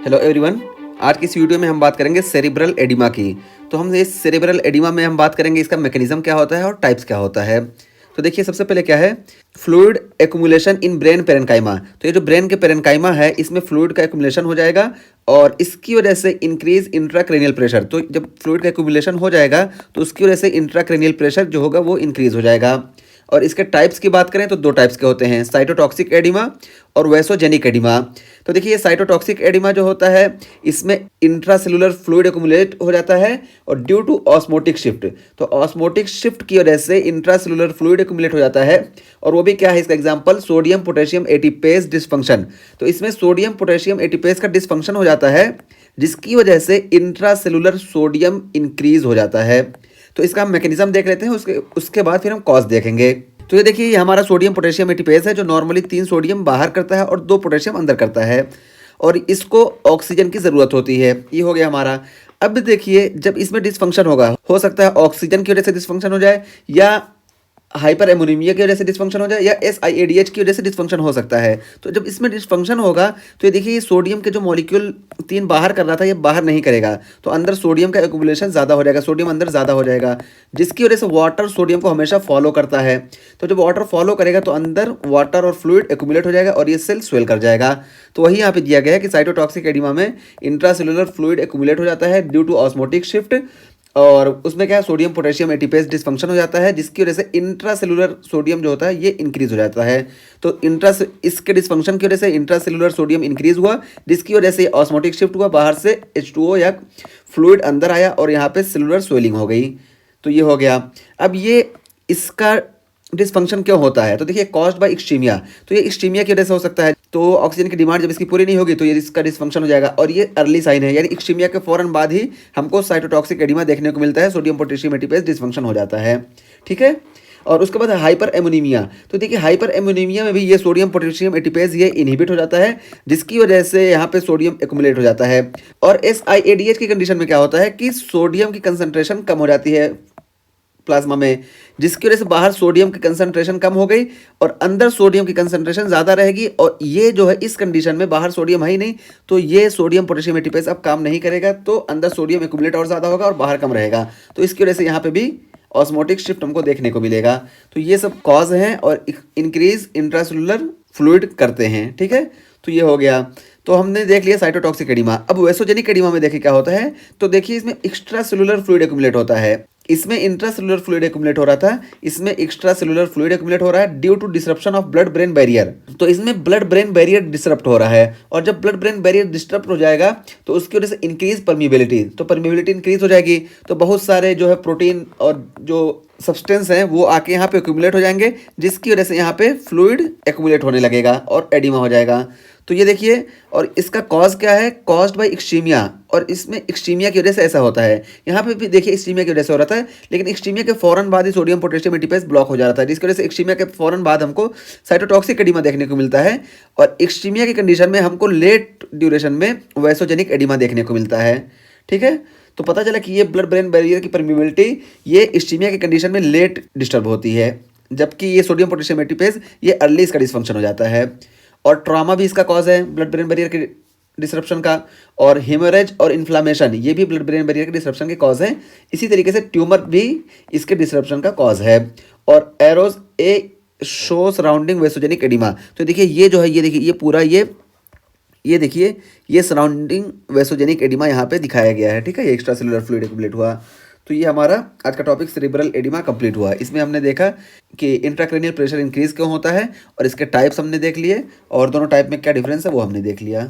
Hello everyone. आज की इस वीडियो में हम बात करेंगे सेरिब्रल एडिमा की। तो हम इस सेरिब्रल एडिमा में हम बात करेंगे इसका मैकेनिज्म क्या होता है और टाइप्स क्या होता है। तो देखिए सबसे पहले क्या है, fluid accumulation in brain parenchyma. तो ये जो ब्रेन के पेरेन्काइमा है इसमें फ्लूइड का एक्युमुलेशन हो जाएगा और इसकी वजह से इंक्रीज इंट्राक्रेनियल प्रेशर। तो जब फ्लूइड का एक्युमुलेशन हो जाएगा तो उसकी वजह से इंट्राक्रेनियल प्रेशर जो होगा वो इंक्रीज हो जाएगा। और इसके टाइप्स की बात करें तो दो टाइप्स के होते हैं, साइटोटॉक्सिक एडिमा और वैसोजेनिक एडिमा। तो देखिए ये साइटोटॉक्सिक एडिमा जो होता है इसमें इंट्रासेलुलर फ्लूइड एक्युमुलेट हो जाता है और ड्यू टू ऑस्मोटिक शिफ्ट। तो ऑस्मोटिक शिफ्ट की वजह से इंट्रासेलुलर फ्लूइड एक्युमुलेट हो जाता है। और वो भी क्या है, इसका example sodium potassium ATPase dysfunction. तो इसमें सोडियम पोटेशियम एटीपेज का डिसफंक्शन हो जाता है जिसकी वजह से इंट्रासेलुलर सोडियम इंक्रीज हो जाता है। तो इसका हम मैकेनिज्म देख लेते हैं, उसके बाद फिर हम कॉज देखेंगे। तो ये देखिए ये हमारा सोडियम पोटेशियम एटीपेज है जो नॉर्मली 3 सोडियम बाहर करता है और 2 पोटेशियम अंदर करता है और इसको ऑक्सीजन की ज़रूरत होती है। ये हो गया हमारा। अब देखिए जब इसमें डिसफंक्शन होगा, हो सकता है ऑक्सीजन की वजह से डिसफंक्शन हो जाए या हाइपर एमोनीमिया की वजह से डिसफंक्शन हो जाए या SIADH की वजह से डिसफंक्शन हो सकता है। तो जब इसमें डिसफंक्शन होगा तो ये देखिए ये सोडियम के जो मॉलिक्यूल 3 बाहर कर रहा था ये बाहर नहीं करेगा, तो अंदर सोडियम का एक्युमुलेशन ज़्यादा हो जाएगा, सोडियम अंदर ज़्यादा हो जाएगा जिसकी वजह से वाटर सोडियम को हमेशा फॉलो करता है। तो जब वाटर फॉलो करेगा तो अंदर वाटर और फ्लूइड एक्युमुलेट हो जाएगा और ये सेल स्वेल कर जाएगा। तो वही यहाँ पे दिया गया है कि साइटोटॉक्सिक एडिमा में इंट्रासेलुलर फ्लूइड एक्युमुलेट हो जाता है ड्यू टू ऑस्मोटिक शिफ्ट और उसमें क्या है, सोडियम पोटेशियम एटीपेज डिसफंक्शन हो जाता है जिसकी वजह से इंट्रासेलुलर सोडियम जो होता है ये इंक्रीज हो जाता है। तो इसके डिसफंक्शन की वजह से इंट्रासेलुलर सोडियम इंक्रीज हुआ जिसकी वजह से ऑस्मोटिक शिफ्ट हुआ, बाहर से H2O या फ्लूइड अंदर आया और यहाँ पे सेलुलर स्वेलिंग हो गई। तो ये हो गया। अब ये इसका डिसफंक्शन क्यों होता है, तो देखिए कॉज्ड बाय एक्सटीमिया। तो ये एक्सटीमिया की वजह से हो सकता है। तो ऑक्सीजन की डिमांड जब इसकी पूरी नहीं होगी तो ये इसका डिसफंक्शन हो जाएगा और ये अर्ली साइन है, यानी एक्सटीमिया के फौरन बाद ही हमको साइटोटॉक्सिक एडिमा देखने को मिलता है, सोडियम पोटेशियम एटीपेज डिसफंक्शन हो जाता है। ठीक है। और उसके बाद हाइपर एमोनीमिया। तो देखिए हाइपर एमोनीमिया में भी ये सोडियम पोटेशियम एटीपेज ये इनहिबिट हो जाता है जिसकी वजह से यहाँ पे सोडियम एक्युमुलेट हो जाता है। और SIADH की कंडीशन में क्या होता है कि सोडियम की कंसंट्रेशन कम हो जाती है प्लाज्मा में जिसकी वजह से बाहर सोडियम की कंसंट्रेशन कम हो गई और अंदर सोडियम की कंसंट्रेशन ज़्यादा रहेगी। और ये जो है इस कंडीशन में बाहर सोडियम है ही नहीं तो ये सोडियम पोटेशियम एटीपेज अब काम नहीं करेगा, तो अंदर सोडियम एक्युमुलेट और ज़्यादा होगा और बाहर कम रहेगा। तो इसकी वजह से यहाँ पे भी ऑस्मोटिक शिफ्ट हमको देखने को मिलेगा। तो ये सब कॉज हैं और इंक्रीज इंट्रासेलुलर फ्लूइड करते हैं। ठीक है। तो ये हो गया। तो हमने देख लिया साइटोटॉक्सिक एडिमा। अब वैसोजेनिक एडिमा में देखिए क्या होता है। तो देखिए इसमें एक्स्ट्रा सेलुलर फ्लूइड एक्युमुलेट होता है, इसमें इंट्रासेलुलर फ्लूइड एक्युमुलेट हो रहा था, इसमें एक्स्ट्रा सेलुलर फ्लूइड एक्युमुलेट हो रहा है due to disruption of blood brain barrier. तो इसमें ब्लड ब्रेन बैरियर डिसरप्ट हो रहा है और जब ब्लड ब्रेन बैरियर डिस्टर्ब हो जाएगा तो उसकी वजह से इंक्रीज परमिबिलिटी। तो परमिबिलिटी इंक्रीज हो जाएगी तो बहुत सारे जो है प्रोटीन और जो सब्सटेंस हैं वो आके यहाँ पे एक्युमुलेट हो जाएंगे जिसकी वजह से यहाँ पे फ्लूइड एक्युमुलेट होने लगेगा और एडिमा हो जाएगा। तो ये देखिए, और इसका कॉज क्या है, कॉज्ड बाय एक्सटीमिया। और इसमें एक्सटीमिया की वजह से ऐसा होता है। यहाँ पे भी देखिए एक्सटीमिया की वजह से हो रहा था, लेकिन एक्सटीमिया के फौरन बाद ही सोडियम पोटेशियम एटीपेज ब्लॉक हो जा रहा था जिसकी वजह से एक्सटीमिया के फौरन बाद हमको साइटोटॉक्सिक एडिमा देखने को मिलता है। और एक्सटीमिया की कंडीशन में हमको लेट ड्यूरेशन में वैसोजेनिक एडिमा देखने को मिलता है। ठीक है। तो पता चला कि ये ब्लड ब्रेन बैरियर की परमिबिलिटी ये एक्सटीमिया की कंडीशन में लेट डिस्टर्ब होती है, जबकि ये सोडियम पोटेशियम एटीपेज ये अर्ली इसका डिसफंक्शन हो जाता है। और ट्रॉमा भी इसका कॉज है ब्लड ब्रेन बैरियर के डिसरप्शन का। और हेमोरेज और इन्फ्लामेशन ये भी ब्लड ब्रेन बैरियर के डिसरप्शन के कॉज है। इसी तरीके से ट्यूमर भी इसके डिसरप्शन का कॉज है। और एरोज ए शो सराउंडिंग वैसोजेनिक एडिमा। तो देखिए ये जो है, ये देखिए ये पूरा ये देखिए ये सराउंडिंग वैसोजेनिक एडिमा यहाँ पे दिखाया गया है। ठीक है। ये एक्स्ट्रा सेलुलर फ्लूइड एक्युमुलेट हुआ। तो ये हमारा आज का टॉपिक सेरिब्रल एडिमा कंप्लीट हुआ। इसमें हमने देखा कि इंट्राक्रेनियल प्रेशर इंक्रीज क्यों होता है और इसके टाइप्स हमने देख लिए और दोनों टाइप में क्या डिफरेंस है वो हमने देख लिया।